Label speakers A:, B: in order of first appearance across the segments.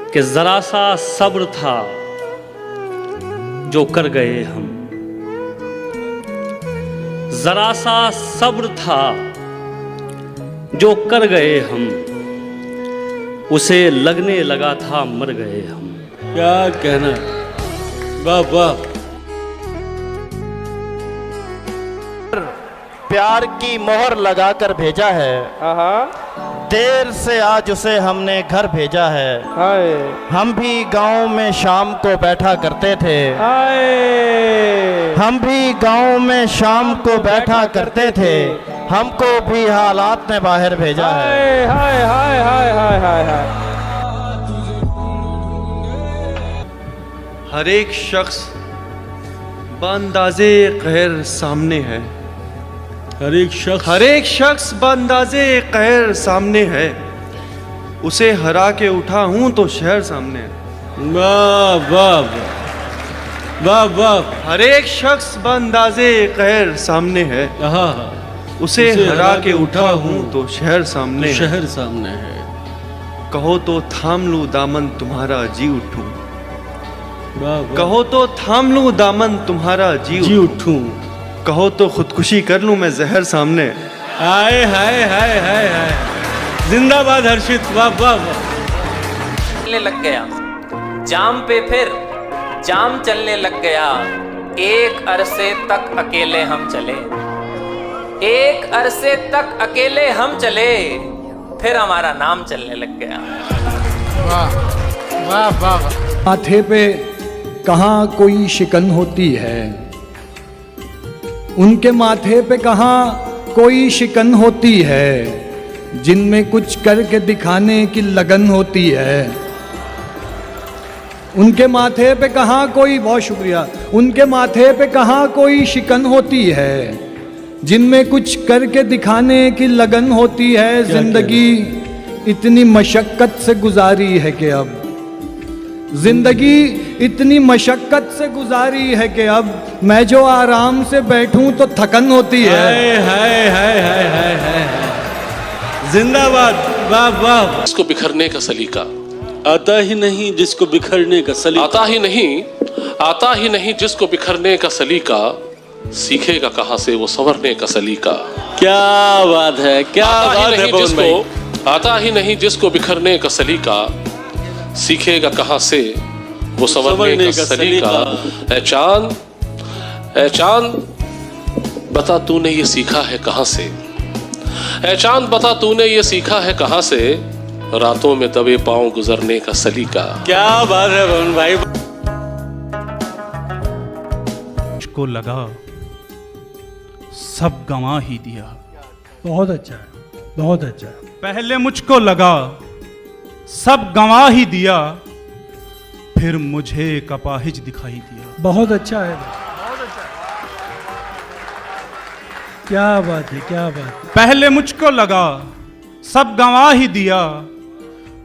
A: कि जरा सा सब्र था जो कर गए हम, जरा सा सब्र था जो कर गए हम, उसे लगने लगा था मर गए हम।
B: क्या कहना, वाह वाह।
C: प्यार की मोहर लगाकर भेजा है, देर से आज उसे हमने घर भेजा है। हम भी गांव में शाम को बैठा करते थे, हम भी गांव में शाम को बैठा करते थे, हमको भी हालात ने बाहर भेजा है।
D: हाय हाय हाय हाय हाय हाय।
E: हर एक शख्स बांदाज़े कहर सामने है,
B: हर एक शख्स
E: बांदाज़े कहर सामने है, उसे हरा के उठा हूं तो शहर सामने है।
B: वाह वाह वाह वाह।
E: हर एक शख्स बांदाज़े कहर सामने है, उसे हरा के उठा हूं तो शहर सामने है।
B: शहर सामने है।
E: कहो तो थाम लूं दामन तुम्हारा जी उठूं,
B: वाह वाह।
E: कहो तो थाम लूं दामन तुम्हारा जी
B: उठूं,
E: कहो तो खुदकुशी कर लूं मैं जहर सामने।
B: हाय हाय हाय हाय हाय। जिंदाबाद हर्षित, वाह वाह वाह।
F: चलने लग गया जाम पे, फिर जाम चलने लग गया, एक अरसे तक अकेले हम चले, एक अरसे तक अकेले हम चले, फिर हमारा नाम चलने लग गया।
D: वाह वाह वाह।
G: माथे पे कहाँ कोई शिकन होती है, उनके माथे पे कहाँ कोई शिकन होती है, जिनमें कुछ करके दिखाने की लगन होती है। उनके माथे पे कहाँ कोई, बहुत शुक्रिया, उनके माथे पे कहाँ कोई शिकन होती है, जिनमें कुछ करके दिखाने की लगन होती है। जिंदगी इतनी मशक्कत से गुजारी है कि अब, जिंदगी इतनी मशक्कत से गुजारी है कि अब मैं जो आराम से बैठूं तो थकन होती है।
B: हाय हाय हाय हाय हाय हाय। जिंदाबाद, वाह वाह।
H: जिसको बिखरने का सलीका
B: आता ही नहीं, जिसको बिखरने का सलीका
H: आता ही नहीं जिसको बिखरने का सलीका, सीखेगा कहाँ से वो संवरने का सलीका।
B: क्या बात है, क्या बात है पवन भाई।
H: आता ही नहीं जिसको बिखरने का सलीका, सीखेगा कहाँ से वो संवरने का सलीका। ऐ चांद बता तूने ये सीखा है कहाँ से, ऐ चांद बता तूने ये सीखा है कहाँ से, रातों में दबे पांव गुजरने का सलीका।
B: क्या बात है पवन भाई।
I: मुझको लगा सब गंवा ही दिया।
G: बहुत अच्छा है, बहुत अच्छा है।
I: पहले मुझको लगा सब गंवा ही दिया, फिर मुझे एक अपाहिज दिखाई दिया।
G: बहुत अच्छा है, क्या बात है, क्या बात है।
I: पहले मुझको लगा सब गंवा ही दिया,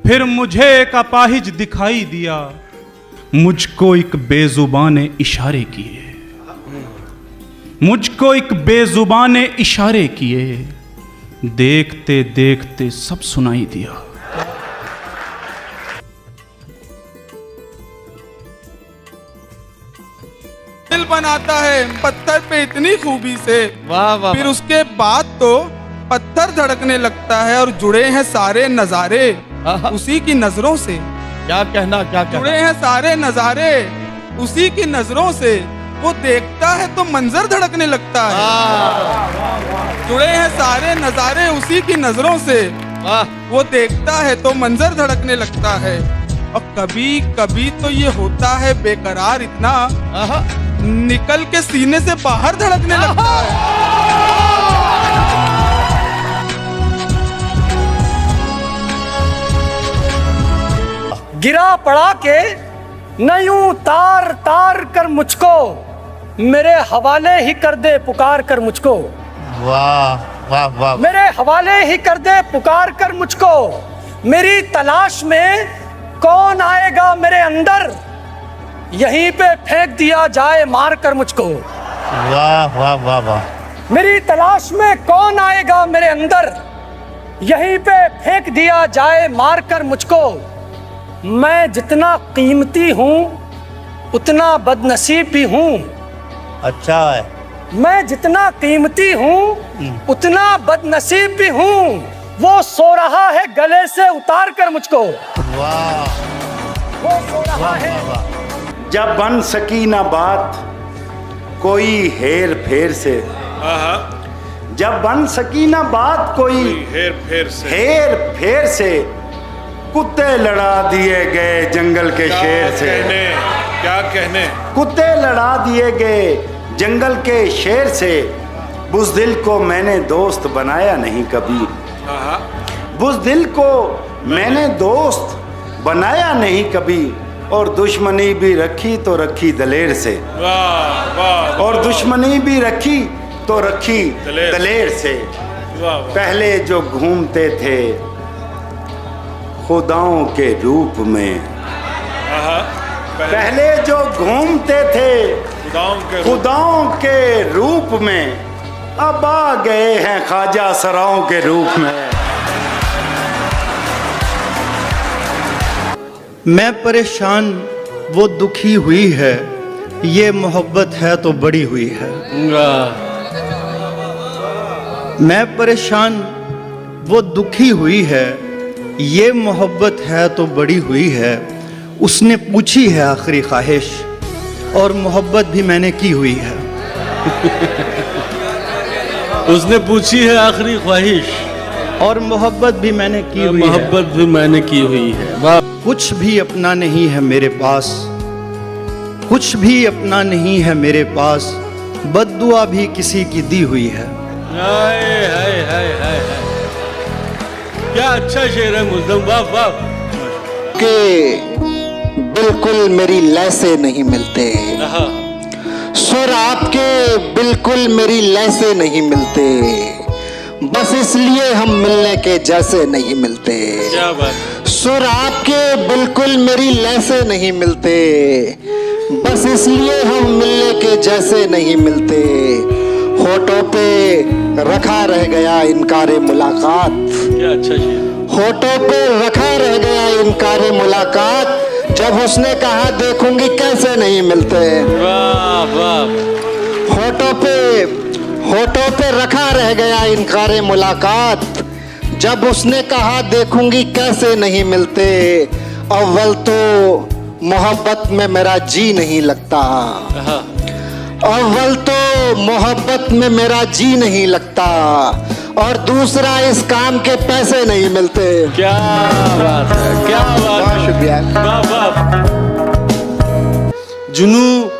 I: फिर मुझे एक अपाहिज दिखाई दिया। मुझको एक बेजुबान ने इशारे किए, मुझको एक बेजुबान ने इशारे किए, देखते देखते सब सुनाई दिया।
D: दिल बनाता है पत्थर पे इतनी खूबी से,
C: वाह वाह।
D: फिर उसके बाद तो पत्थर धड़कने लगता है और जुड़े हैं सारे नजारे उसी की नजरों से।
C: क्या कहना, क्या कहना।
D: जुड़े हैं सारे नजारे उसी की नजरों से, वो देखता है तो मंजर धड़कने लगता है। जुड़े हैं सारे नजारे उसी की नजरों से, वो देखता है तो मंजर धड़कने लगता है। और कभी कभी तो ये होता है बेकरार इतना, निकल के सीने से बाहर धड़कने लगता है।
J: गिरा पड़ा के न यूं तार तार कर मुझको, मेरे हवाले ही कर दे पुकार कर मुझको।
C: वाह वाह वाह।
J: मेरे हवाले ही कर दे पुकार कर मुझको, मेरी तलाश में कौन आएगा मेरे अंदर, यहीं पे फेंक दिया जाए मार कर मुझको।
C: वाह वाह वाह वाह।
J: मेरी तलाश में कौन आएगा मेरे अंदर, यहीं पे फेंक दिया जाए मार कर मुझको। मैं जितना कीमती हूँ उतना बदनसीब भी हूँ।
C: अच्छा है।
J: मैं जितना कीमती हूँ उतना बदनसीब भी हूँ। वो सो रहा है गले से उतार कर मुझको।
C: वाह,
J: वो सो रहा है।
K: जब बन सकी ना बात कोई हेर फेर से, जब बन सकी ना बात कोई हेर फेर से, कुत्ते लड़ा दिए गए जंगल के शेर से।
B: क्या कहने?
K: कुत्ते लड़ा दिए गए जंगल के शेर से। बुज़दिल को मैंने दोस्त बनाया नहीं कभी, बुज़दिल को मैंने दोस्त बनाया नहीं कभी। और दुश्मनी भी रखी तो रखी दलेर से। और दुश्मनी भी रखी तो रखी दलेर से। पहले जो घूमते थे खुदाओं के रूप में, पहले जो घूमते थे खुदाओं के रूप में, अब आ गए हैं ख्वाजा सराओं के रूप में।
L: मैं परेशान वो दुखी हुई है, ये मोहब्बत है तो बड़ी हुई है। मैं परेशान वो दुखी हुई है, ये मोहब्बत है तो बड़ी हुई है। उसने पूछी है आखिरी ख्वाहिश और मोहब्बत भी मैंने की हुई है।
B: उसने पूछी है आखिरी ख्वाहिश
L: और मोहब्बत भी मैंने की हुई है।
B: मोहब्बत भी मैंने की हुई है। वाह।
L: कुछ भी अपना नहीं है मेरे पास, कुछ भी अपना नहीं है मेरे पास, बद्दुआ भी किसी की दी हुई है।
B: हाय हाय हाय हाय हाय, क्या अच्छा शेर है मुल्ज़म। वाह वाह।
M: के बिल्कुल मेरी लय से नहीं मिलते, सुर आपके बिल्कुल मेरी लय से नहीं मिलते, बस इसलिए हम मिलने के जैसे नहीं मिलते।
B: क्या बात।
M: सुर आपके बिल्कुल मेरी लय से नहीं मिलते, बस इसलिए हम मिलने के जैसे नहीं मिलते। होठों पे रखा रह गया इनकारे मुलाकात।
B: क्या अच्छा शेर।
M: होठों पे रखा रह गया इनकारे मुलाकात, जब उसने कहा देखूंगी कैसे नहीं मिलते।
B: वाह वाह।
M: होठों पे रखा रह गया इनकारे मुलाकात, जब उसने कहा देखूंगी कैसे नहीं मिलते। अव्वल तो मोहब्बत में मेरा जी नहीं लगता, अव्वल तो मोहब्बत में मेरा जी नहीं लगता, और दूसरा इस काम के पैसे नहीं मिलते।
B: क्या बात है, क्या बात है।
M: शुक्रिया।
B: वाह वाह। जुनू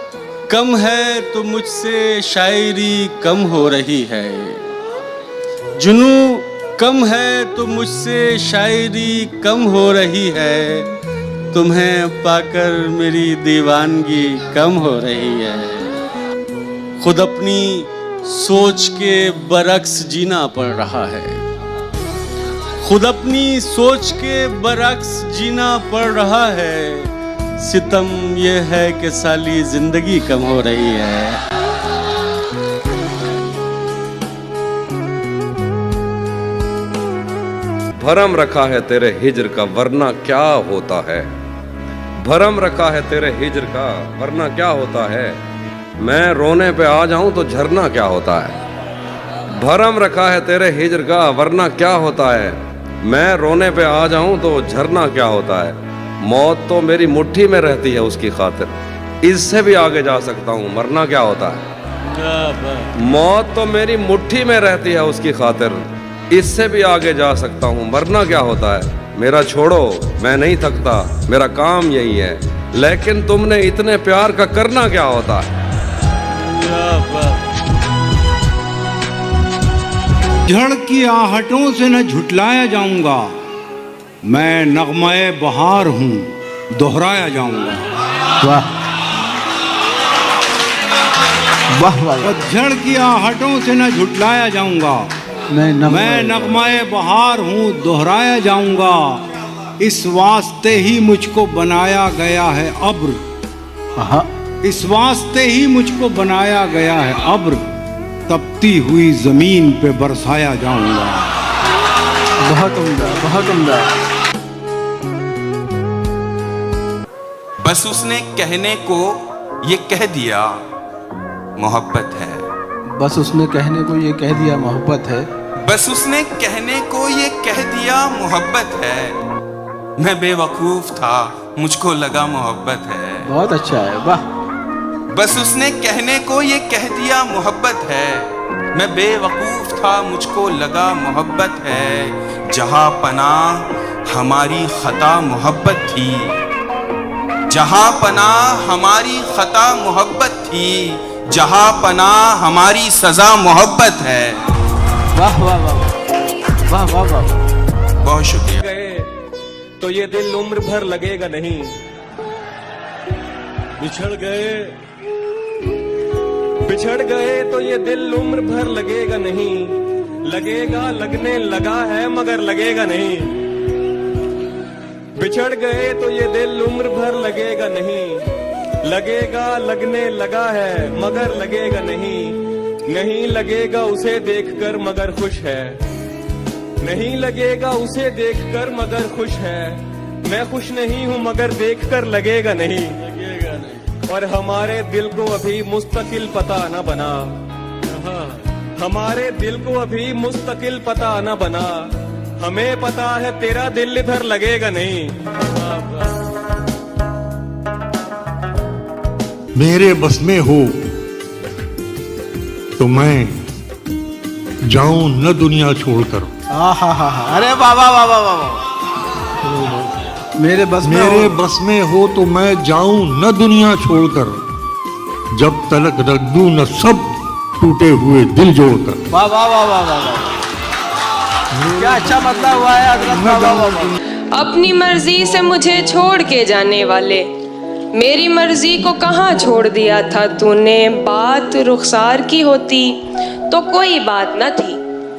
B: कम है तो मुझसे शायरी कम हो रही है, जुनू कम है तो मुझसे शायरी कम हो रही है, तुम्हें पाकर मेरी दीवानगी कम हो रही है। खुद अपनी सोच के बरक्स जीना पड़ रहा है, खुद अपनी सोच के बरक्स जीना पड़ रहा है। सितम ये है कि साली जिंदगी कम हो रही है।
N: भरम रखा है तेरे हिज्र का वरना क्या होता है, भरम रखा है तेरे हिज्र का वरना क्या होता है। मैं रोने पे आ जाऊं तो झरना क्या होता है, भरम रखा है तेरे हिज्र का वरना क्या होता है। मैं रोने पे आ जाऊं तो झरना क्या होता है। मौत तो मेरी मुट्ठी में रहती है उसकी खातिर, इससे भी आगे जा सकता हूं मरना क्या होता है। मौत तो मेरी मुट्ठी में रहती है उसकी खातिर, इससे भी आगे जा सकता हूँ मरना क्या होता है। मेरा छोड़ो मैं नहीं थकता, मेरा काम यही है, लेकिन तुमने इतने प्यार का करना क्या होता है।
I: झड़ की आहटों से न झुटलाया जाऊंगा, मैं नगमाए बहार हूँ दोहराया जाऊंगा।
L: वाह वाह वाह।
I: झड़ की आहटों से न झुटलाया जाऊंगा, मैं नगमाए बहार हूँ दोहराया जाऊंगा। इस वास्ते ही मुझको बनाया गया है अब्र, इस वास्ते ही मुझको बनाया गया है अब्र, तपती हुई जमीन पे बरसाया जाऊंगा।
L: बहुत उम्दा, बहुत उम्दा।
D: बस उसने कहने को ये कह दिया मोहब्बत है।
E: बस उसने कहने को ये कह दिया मोहब्बत है।
D: बस उसने कहने को ये कह दिया मोहब्बत है। मैं बेवकूफ था, मुझको लगा मोहब्बत है।
E: बहुत अच्छा है, वाह।
D: बस उसने कहने को ये कह दिया मोहब्बत है। मैं बेवकूफ था, मुझको लगा मोहब्बत है। जहां पनाह हमारी खता मोहब्बत थी, जहां पनाह हमारी खता मोहब्बत थी, जहां पनाह हमारी सजा मोहब्बत है।
E: वाह वाह वाह वाह वाह वाह।
D: बहुत शुक्रिया।
N: तो ये दिल उम्र भर लगेगा नहीं।
A: बिछड़ गए
N: तो ये दिल उम्र भर लगेगा नहीं। लगेगा, लगने लगा है मगर लगेगा नहीं। बिछड़ गए तो ये दिल उम्र भर लगेगा नहीं। लगेगा, लगने लगा है मगर लगेगा नहीं। नहीं लगेगा उसे देखकर मगर खुश है। नहीं लगेगा उसे देखकर मगर खुश है। मैं खुश नहीं हूं मगर देखकर लगेगा नहीं। और हमारे दिल को अभी मुस्तकिल पता न बना। हमारे दिल को अभी मुस्तकिल पता न बना। हमें पता है तेरा दिल इधर लगेगा नहीं।
I: मेरे बस में हो तो मैं जाऊं न दुनिया छोड़कर।
E: अरे वाह वाह वाह वाह वाह। मेरे बस में हो
I: तो मैं जाऊं न दुनिया छोड़कर, जब तलक रख दूं न सब टूटे हुए दिल जोड़कर।
E: वाह वाह वाह वाह वाह। क्या अच्छा मतलब हुआ है हजरत। वाह वाह वाह।
O: अपनी मर्जी से मुझे छोड़ के जाने वाले, मेरी मर्जी को कहाँ छोड़ दिया था तूने। बात रुखसार की होती तो कोई बात न थी।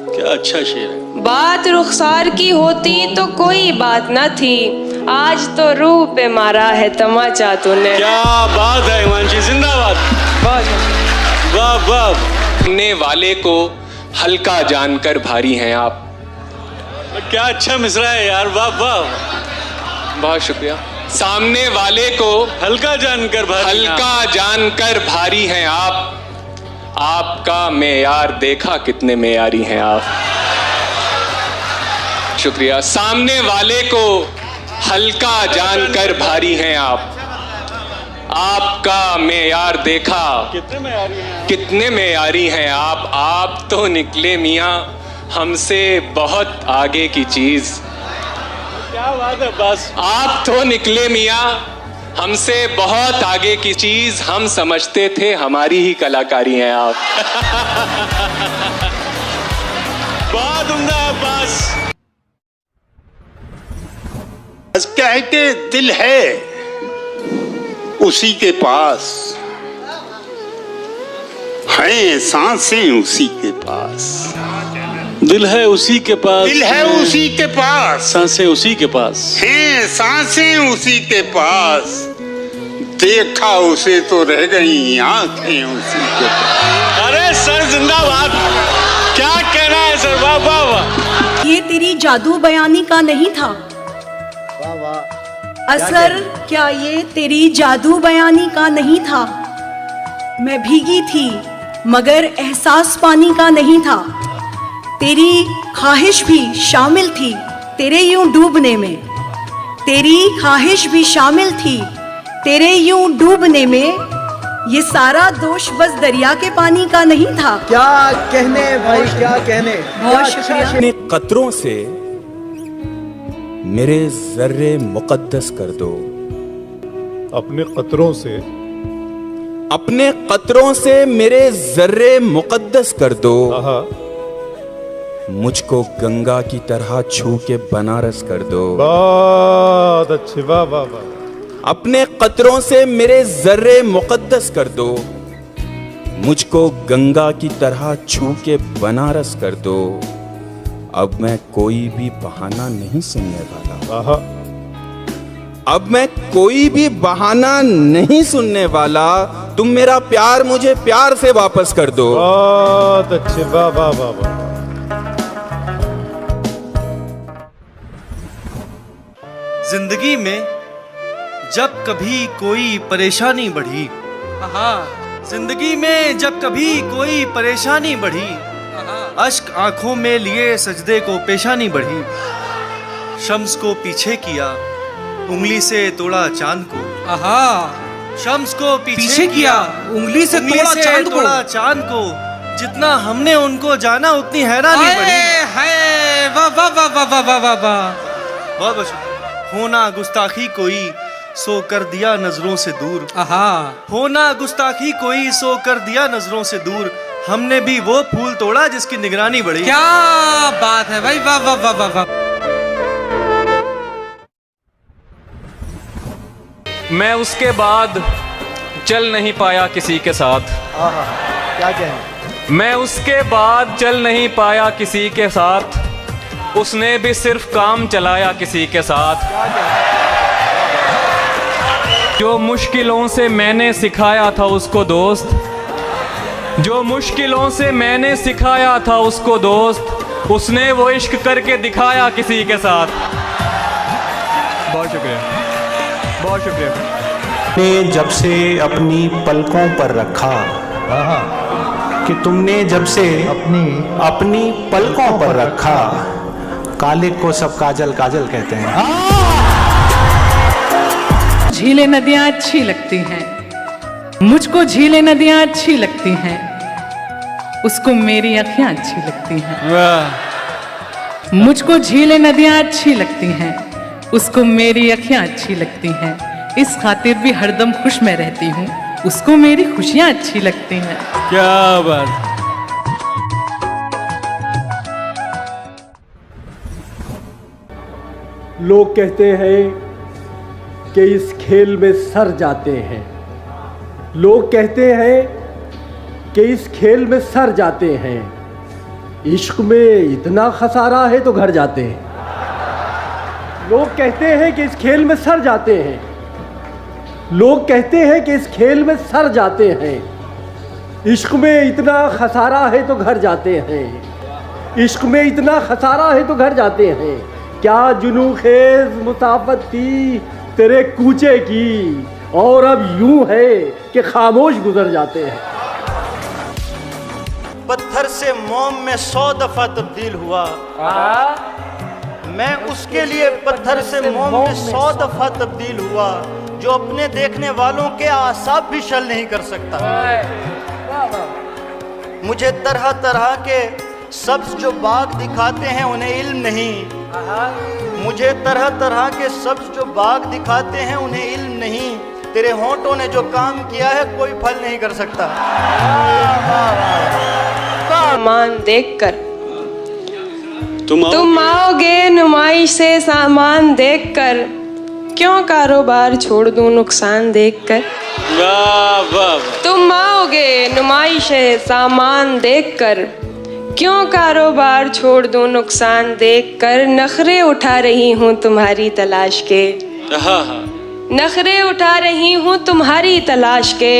A: क्या अच्छा शेर है।
O: बात रुखसार की होती तो कोई बात न थी। आज तो रूह पे मारा है तमाचा तूने।
A: क्या बात है हिमांशी, जिंदाबाद। वाह वाह।
F: सुनने वाले को हल्का जानकर भारी हैं आप।
A: क्या अच्छा मिसरा है यार, वाह वाह।
F: बहुत शुक्रिया। सामने वाले को
A: हल्का जानकर
F: भारी हैं आप। आपका मेयार देखा कितने मेयारी हैं आप। शुक्रिया। सामने वाले को हल्का जानकर भारी हैं आप। आपका मेयार देखा कितने मेयारी हैं आप। आप तो निकले मियां हमसे बहुत आगे की चीज।
A: क्या बात है। बस
F: आप तो निकले मियां हमसे बहुत आगे की चीज। हम समझते थे हमारी ही कलाकारी हैं आप।
A: बहुत उम्दा है। बस
K: कहते दिल है उसी के पास, हैं सांसें उसी के पास।
A: दिल है उसी के पास,
K: दिल है उसी के पास,
A: सांसें उसी के पास,
K: हैं सांसें उसी के पास। देखा उसे तो रह गई आंखें उसी के पास।
A: अरे सर जिंदाबाद। क्या कहना है सर, वाह वाह वाह।
P: ये तेरी जादू बयानी का नहीं था असर, क्या ये तेरी जादू बयानी का नहीं था। मैं भीगी थी मगर एहसास पानी का नहीं था। तेरी ख्वाहिश भी शामिल थी तेरे यूं डूबने में। तेरी ख्वाहिश भी शामिल थी तेरे यूं डूबने में। ये सारा दोष बस दरिया के पानी का नहीं था।
L: क्या कहने भाई, क्या कहने।
P: बहुत शुक्रिया।
Q: अपने कतरों से मेरे जर्रे मुकद्दस कर दो।
I: अपने कतरों से,
Q: अपने कतरों से मेरे जर्रे मुकद्दस कर दो। मुझको गंगा की तरह छू के बनारस कर दो।
I: बहुत अच्छी, वाह वाह वाह।
Q: अपने कतरों से मेरे जर्रे मुकद्दस कर दो। मुझको गंगा की तरह छू के बनारस कर दो। अब मैं कोई भी बहाना नहीं सुनने वाला। अब मैं कोई भी बहाना नहीं सुनने वाला। तुम मेरा प्यार मुझे प्यार से वापस कर दो।
I: बहुत अच्छे, वाह वाह वाह वाह।
L: जिंदगी में
E: जब कभी कोई परेशानी बढ़ी, जिंदगी में जब कभी कोई परेशानी बढ़ी, अश्क आंखों में लिए सजदे को पेशानी बढ़ी। शम्स को पीछे किया, उंगली से तोड़ा चांद को। शम्स को पीछे किया, उंगली से तोड़ा चांद को। जितना हमने उनको जाना उतनी हैरानी बढ़ी। बहुत बहुत होना गुस्ताखी कोई सो कर दिया नजरों से दूर। होना गुस्ताखी कोई सो कर दिया नजरों से दूर। हमने भी वो फूल तोड़ा जिसकी निगरानी बढ़ी।
D: क्या बात है भाई, वाह वाह वाह वाह वाह।
F: मैं उसके बाद चल नहीं पाया किसी के साथ।
C: क्या कहें?
F: मैं उसके बाद चल नहीं पाया किसी के साथ, उसने भी सिर्फ काम चलाया किसी के साथ। जो मुश्किलों से मैंने सिखाया था उसको दोस्त, जो मुश्किलों से मैंने सिखाया था उसको दोस्त, उसने वो इश्क करके दिखाया किसी के साथ। बहुत शुक्रिया, बहुत शुक्रिया।
K: ने जब से अपनी पलकों पर रखा, कि तुमने जब से अपनी पलकों पर रखा, काले को सब काजल काजल कहते हैं।
R: झीलें नदियाँ अच्छी लगती हैं, मुझको झीलें नदियाँ अच्छी लगती हैं, उसको मेरी आँखें अच्छी लगती हैं। मुझको झीलें नदियाँ अच्छी लगती हैं, उसको मेरी आँखें अच्छी लगती हैं। इस खातिर भी हरदम खुश मैं रहती हूँ, उसको मेरी खुशियाँ अच्छी लगती हैं।
B: क्या बात।
S: लोग कहते हैं कि इस खेल में सर जाते हैं, लोग कहते हैं कि इस खेल में सर जाते हैं, इश्क में इतना खसारा है तो घर जाते हैं। लोग कहते हैं कि इस खेल में सर जाते हैं, लोग कहते हैं कि इस खेल में सर जाते हैं, इश्क में इतना खसारा है तो घर जाते हैं, इश्क में इतना खसारा है तो घर जाते हैं। क्या जुनू खेज मुसाफत थी तेरे कूचे की, और अब यूं है कि खामोश गुजर जाते हैं।
L: पत्थर से मोम में 100 दफा तब्दील हुआ, मैं उसके लिए पत्थर से मोम में 100 दफा तब्दील हुआ, जो अपने देखने वालों के आसाब भी शल नहीं कर सकता। मुझे तरह तरह के सब्ज जो बाग दिखाते हैं उन्हें इल्म नहीं, मुझे तरह तरह के सब्ज जो बाग दिखाते हैं उन्हें इल्म नहीं। तेरे होंठों ने जो काम किया है कोई फल नहीं कर सकता।
O: सामान देखकर तुम आओगे, नुमाइश से सामान देखकर, क्यों कारोबार छोड़ दूं नुकसान देखकर। तुम आओगे नुमाइश से सामान देखकर, क्यों कारोबार छोड़ दूं नुकसान देखकर। नखरे उठा रही हूँ तुम्हारी तलाश के, नखरे उठा रही हूँ तुम्हारी तलाश के,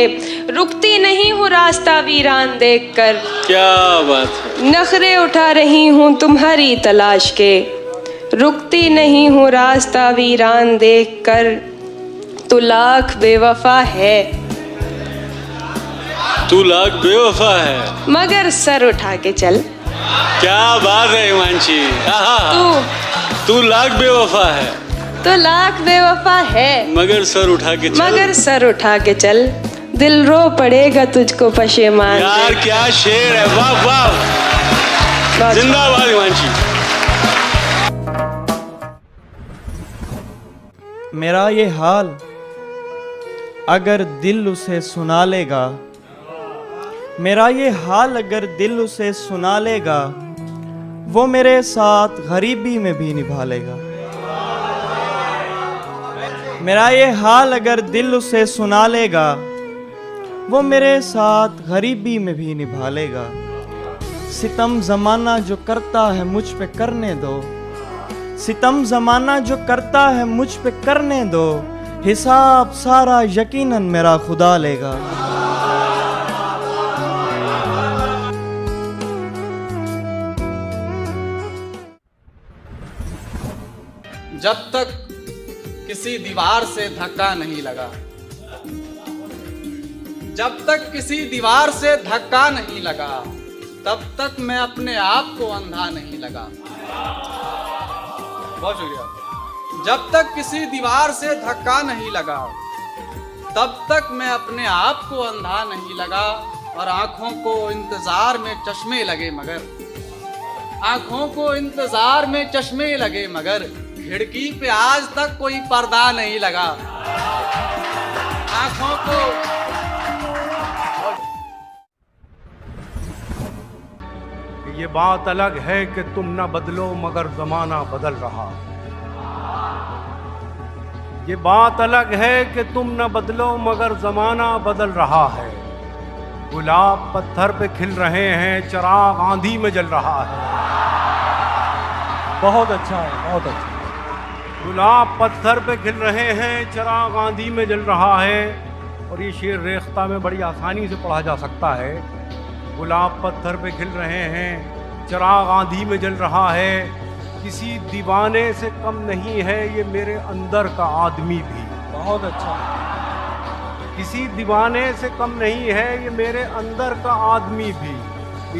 O: रुकती नहीं हूँ रास्ता वीरान देखकर।
B: क्या बात है।
O: नखरे उठा रही हूँ तुम्हारी तलाश के, रुकती नहीं हूँ रास्ता वीरान देखकर। तू लाख बेवफा है,
B: तू लाख बेवफा है,
O: मगर सर उठा के चल।
B: क्या बात है हिमांशी। तू लाख बेवफा है,
O: तो लाख बेवफा है,
B: मगर सर उठा के चल,
O: मगर सर उठा के चल। दिल रो पड़ेगा तुझको पशेमान।
B: यार क्या शेर है, वाह वाह, जिंदाबाद हिमांशी।
E: मेरा ये हाल अगर दिल उसे सुना लेगा, मेरा ये हाल अगर दिल उसे सुना लेगा, वो मेरे साथ गरीबी में भी निभा लेगा। मेरा ये हाल अगर दिल उसे सुना लेगा, वो मेरे साथ गरीबी में भी निभा लेगा। सितम ज़माना जो करता है मुझ पे करने दो, सितम ज़माना जो करता है मुझ पे करने दो, हिसाब सारा यकीनन मेरा खुदा लेगा।
B: जब तक
D: किसी दीवार से धक्का नहीं लगा, जब तक किसी दीवार से धक्का नहीं लगा, तब तक मैं अपने आप को अंधा नहीं लगा। बहुत शुक्रिया। जब तक किसी दीवार से धक्का नहीं लगा, तब तक मैं अपने आप को अंधा नहीं लगा। और आंखों को इंतजार में चश्मे लगे मगर, आंखों को इंतजार में चश्मे लगे मगर, खिड़की पे आज तक कोई पर्दा नहीं लगा। आंखों को
I: ये बात अलग है कि तुम न बदलो मगर जमाना बदल रहा। ये बात अलग है कि तुम न बदलो मगर जमाना बदल रहा है। गुलाब पत्थर पे खिल रहे हैं, चिराग आंधी में जल रहा है। बहुत अच्छा है, बहुत अच्छा। गुलाब पत्थर पे खिल रहे हैं, चिराग आंधी में जल रहा है। और ये शेर रेख्ता में बड़ी आसानी से पढ़ा जा सकता है। गुलाब पत्थर पे खिल रहे हैं, चिराग आंधी में जल रहा है। किसी दीवाने से कम नहीं है ये मेरे अंदर का आदमी भी। बहुत अच्छा। किसी दीवाने से कम नहीं है ये मेरे अंदर का आदमी भी।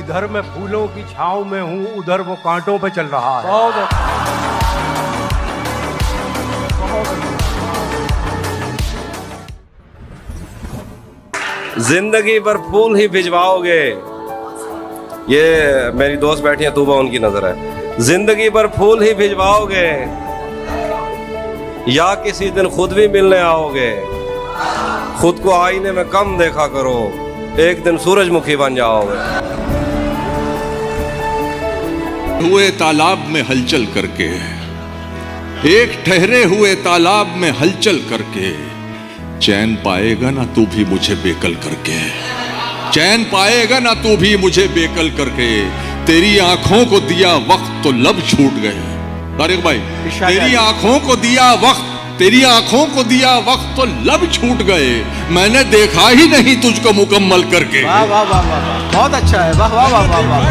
I: इधर मैं फूलों की छांव में हूँ, उधर वो कांटों पे चल रहा है। बहुत अच्छा।
N: जिंदगी पर फूल ही भिजवाओगे, ये मेरी दोस्त बैठी है तूबा, उनकी नजर है। जिंदगी पर फूल ही भिजवाओगे या किसी दिन खुद भी मिलने आओगे। खुद को आईने में कम देखा करो, एक दिन सूरजमुखी बन जाओगे।
T: हुए तालाब में हलचल करके, एक ठहरे हुए तालाब में हलचल करके, चैन पाएगा ना तू भी मुझे बेकल करके। चैन पाएगा ना तू भी मुझे बेकल करके। तेरी आंखों को दिया वक्त तो लब छूट गए। तारिक भाई, तेरी आंखों को दिया वक्त, तेरी आंखों को दिया वक्त तो लब छूट गए। मैंने देखा ही नहीं तुझको मुकम्मल करके।
C: वाह वाह वाह वाह, बहुत अच्छा है। वाह वाह वाह वाह वाह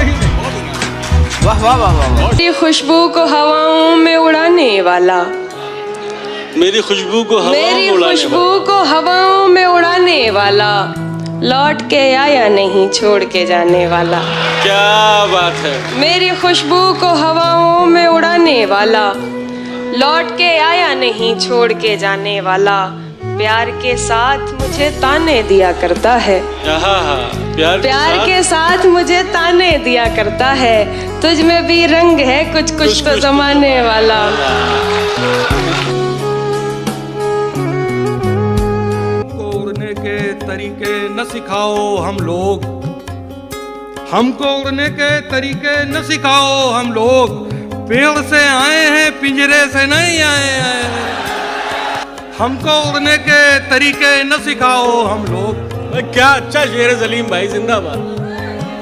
C: वाह वाह वाह वाह।
O: मेरी खुशबू को हवाओं में उड़ाने वाला,
A: मेरी खुशबू को
O: हवाओं में उड़ाने वाला, लौट के आया नहीं छोड़ के जाने वाला।
A: क्या बात है।
O: मेरी खुशबू को हवाओं में उड़ाने वाला, लौट के आया नहीं छोड़ के जाने वाला। प्यार के साथ मुझे ताने दिया करता है। प्यार के साथ मुझे ताने दिया करता है। तुझ में भी रंग है कुछ कुछ तो जमाने वाला।
I: उड़ने के तरीके न सिखाओ हम लोग, हमको उड़ने के तरीके न सिखाओ हम लोग। पेड़ से आए हैं पिंजरे से नहीं आए हैं। हमको उड़ने के तरीके न सिखाओ हम लोग।
B: क्या अच्छा शेर है सलीम भाई, जिंदाबाद।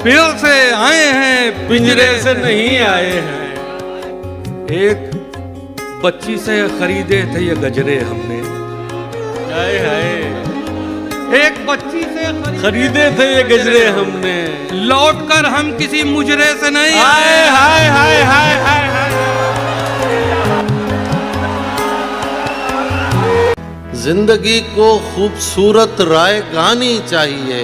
I: पेड़ से आए हैं पिंजरे से नहीं आए हैं। एक बच्ची से खरीदे थे ये गजरे हमने।
B: हाय हाय।
I: एक बच्ची से
B: खरीदे थे ये गजरे हमने,
I: लौट कर हम किसी मुजरे से नहीं
B: आए। हाय हाय हाय हाय।
U: जिंदगी को खूबसूरत राय गानी चाहिए।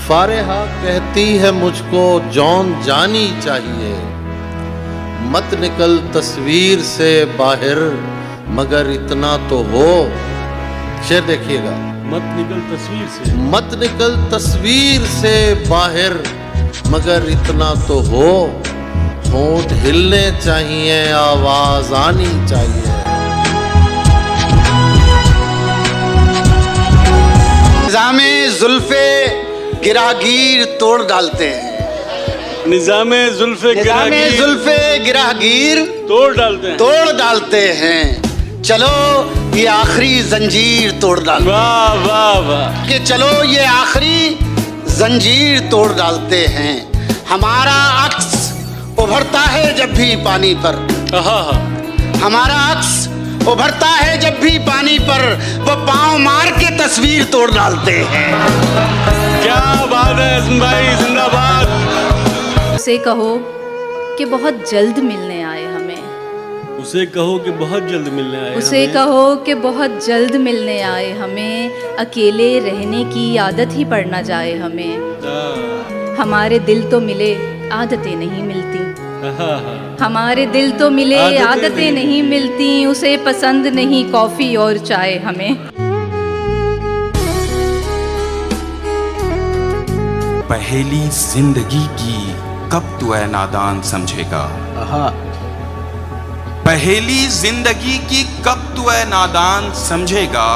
U: फारेहा कहती है मुझको जौन जानी चाहिए। मत निकल तस्वीर से बाहर मगर इतना तो हो। शेर देखिएगा।
B: मत निकल तस्वीर से,
U: मत निकल तस्वीर से बाहर मगर इतना तो हो। होंठ हिलने चाहिए, आवाज आनी चाहिए।
K: निज़ामे जुल्फे गिरागीर तोड़ डालते हैं।
B: निज़ामे जुल्फे
K: गिरागीर
B: तोड़ डालते
K: हैं। चलो ये आखिरी जंजीर तोड़ डालते हैं।
B: वाह वाह वाह।
K: कि चलो ये आखिरी जंजीर तोड़ डालते हैं। हमारा अक्स उभरता है जब भी पानी पर। हमारा अक्स उभरता है जब भी पानी पर। वो पांव मार के तस्वीर तोड़ डालते हैं।
B: क्या बात है हसन भाई, जिंदाबाद।
V: उसे कहो कि बहुत जल्द मिलने आए हमें।
B: उसे कहो कि बहुत जल्द मिलने आए
H: उसे
B: हमें।
H: कहो कि बहुत जल्द मिलने आए हमें, अकेले रहने की आदत ही पड़ ना जाए हमें। हमारे दिल तो मिले आदतें नहीं मिलती, हमारे दिल तो मिले आदतें नहीं मिलती, उसे पसंद नहीं कॉफ़ी और चाय हमें।
Q: पहेली जिंदगी की कब तू है नादान समझेगा। पहेली जिंदगी की कब तू है नादान समझेगा,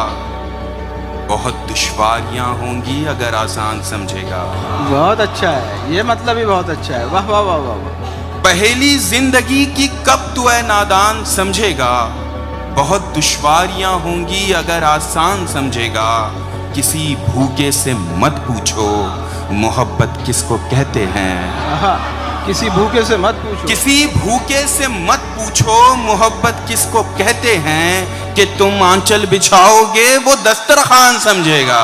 Q: बहुत दुश्वारियां होंगी अगर आसान समझेगा।
B: बहुत अच्छा है, ये मतलब ही बहुत अच्छा है। वाह वाह वाह वाह वाह।
Q: पहेली जिंदगी की कब तू है नादान समझेगा, बहुत दुश्वारियां होंगी अगर आसान समझेगा। किसी भूखे से मत पूछो मोहब्बत किसको कहते हैं।
B: किसी भूखे से मत पूछो,
Q: किसी भूखे से मत पूछो मोहब्बत किसको कहते हैं, कि तुम आंचल बिछाओगे वो दस्तरखान समझेगा।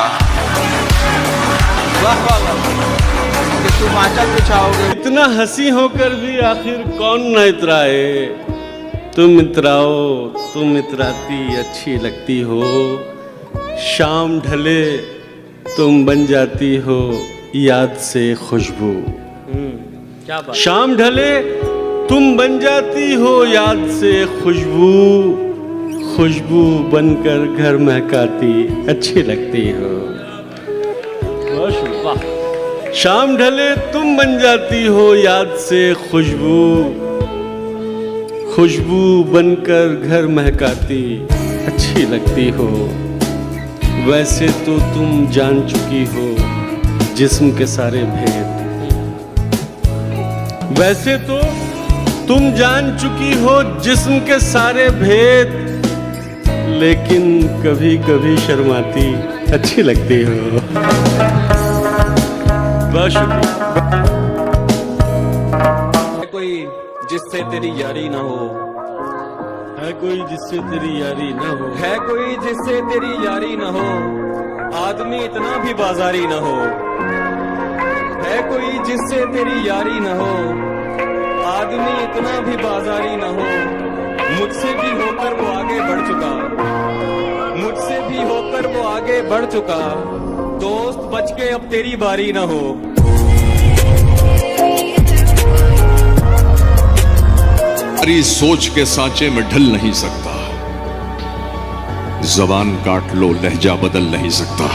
B: वाह वाह वाह, कि तुम आंचल बिछाओगे। इतना हंसी होकर भी आखिर कौन न इतराए। तुम इतराओ, तुम इतराती अच्छी लगती हो, शाम ढले तुम बन जाती हो याद से खुशबू।
A: क्या बात।
B: शाम ढले तुम बन जाती हो याद से खुशबू, खुशबू बनकर घर महकाती अच्छी लगती हो।
A: वाह।
B: शाम ढले तुम बन जाती हो याद से खुशबू, खुशबू बनकर घर महकाती अच्छी लगती हो। वैसे तो तुम जान चुकी हो जिस्म के सारे भेद, वैसे तो तुम जान चुकी हो जिस्म के सारे भेद, लेकिन कभी कभी शर्माती अच्छी लगती हो। बहुत शुक्रिया।
E: कोई जिससे तेरी यारी ना हो,
B: है कोई जिससे तेरी यारी ना हो,
E: है कोई जिससे तेरी यारी ना हो, आदमी इतना भी बाजारी ना हो। है कोई जिससे तेरी यारी ना हो, आदमी इतना भी बाजारी ना हो। मुझसे भी होकर वो आगे बढ़ चुका, मुझसे भी होकर वो आगे बढ़ चुका। दोस्त बच के अब तेरी बारी ना हो।
T: हमारी सोच के सांचे में ढल नहीं सकता, जबान काट लो लहजा बदल नहीं सकता।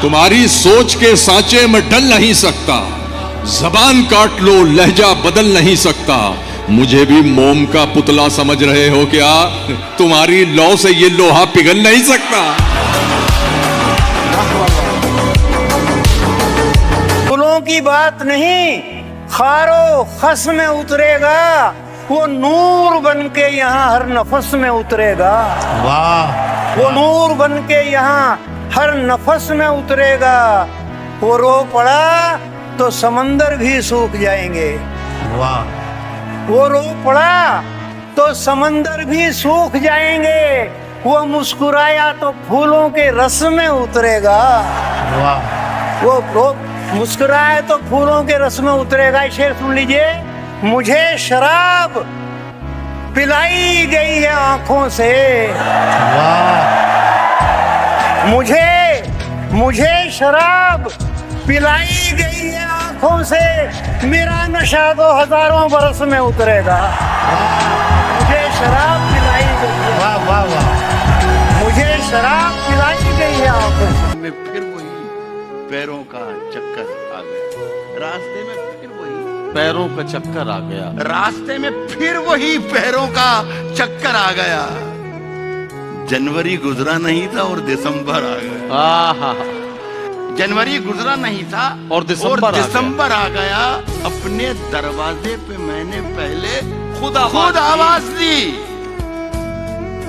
T: तुम्हारी सोच के सांचे में ढल नहीं सकता, जबान काट लो लहजा बदल नहीं सकता। मुझे भी मोम का पुतला समझ रहे हो क्या? तुम्हारी लौ से ये लोहा पिघल नहीं सकता।
K: फूलों की बात नहीं, खारो खस में उतरेगा, वो नूर बन के यहाँ हर नफस में उतरेगा। वाह। वो नूर बन के यहाँ हर नफस में उतरेगा। वो रो पड़ा तो समंदर भी सूख जाएंगे। वाह। वो रो पड़ा तो समंदर भी सूख जाएंगे। वो मुस्कुराया तो फूलों के रस में उतरेगा। वाह। वो मुस्कुराए तो फूलों के रस में उतरेगा। शेर सुन लीजिए। मुझे शराब पिलाई गई है आंखों से। वाह। मुझे शराब पिलाई गई है आंखों से, मेरा नशा तो हजारों बरस में उतरेगा। मुझे शराब पिलाई गई है। वाह वाह वाह। मुझे शराब पिलाई गई है आंखों से।
V: में फिर वही पैरों का चक्कर आ गया, रास्ते में फिर वही पैरों का चक्कर आ गया, रास्ते में फिर वही पैरों का चक्कर आ गया। जनवरी गुजरा नहीं था और दिसंबर आ गया। जनवरी गुजरा नहीं था और दिसंबर आ गया। अपने दरवाजे पे मैंने पहले खुद आवाज दी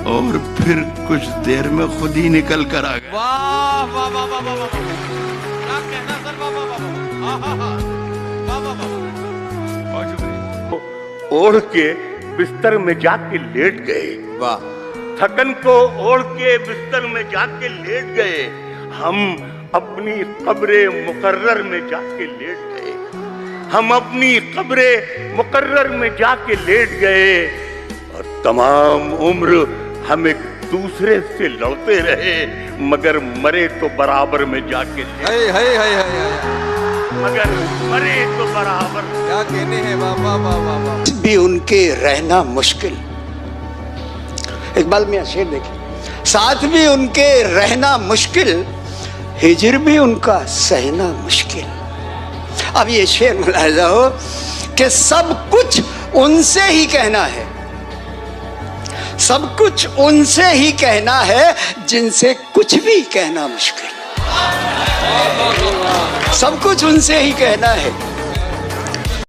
V: और फिर कुछ देर में खुद ही निकल कर आ गया।
E: वाह वाह वाह वाह वाह वाह, क्या कहना सर, वाह वाह वाह वाह वाह वाह वाह।
W: ओढ़ के बिस्तर में जाके लेट गए।
V: वाह।
W: थकन को ओढ़ के बिस्तर में जाके लेट गए। हम अपनी कब्रे मुकर्रर में जाके लेट गए। हम अपनी कब्रे मुकर्रर में जाके लेट गए और तमाम उम्र हम एक दूसरे से लड़ते रहे, मगर मरे तो बराबर में जाके मगर मरे तो बराबर।
B: क्या कहने हैं बाबा बाबा।
G: भी उनके रहना मुश्किल, इकबाल मियां शेर देखिए, साथ भी उनके रहना मुश्किल, हिजर भी उनका सहना मुश्किल। अब ये शेर मुलाहिजा हो कि सब कुछ उनसे ही कहना है, सब कुछ उनसे ही कहना है जिनसे कुछ भी कहना मुश्किल। सब कुछ उनसे ही कहना है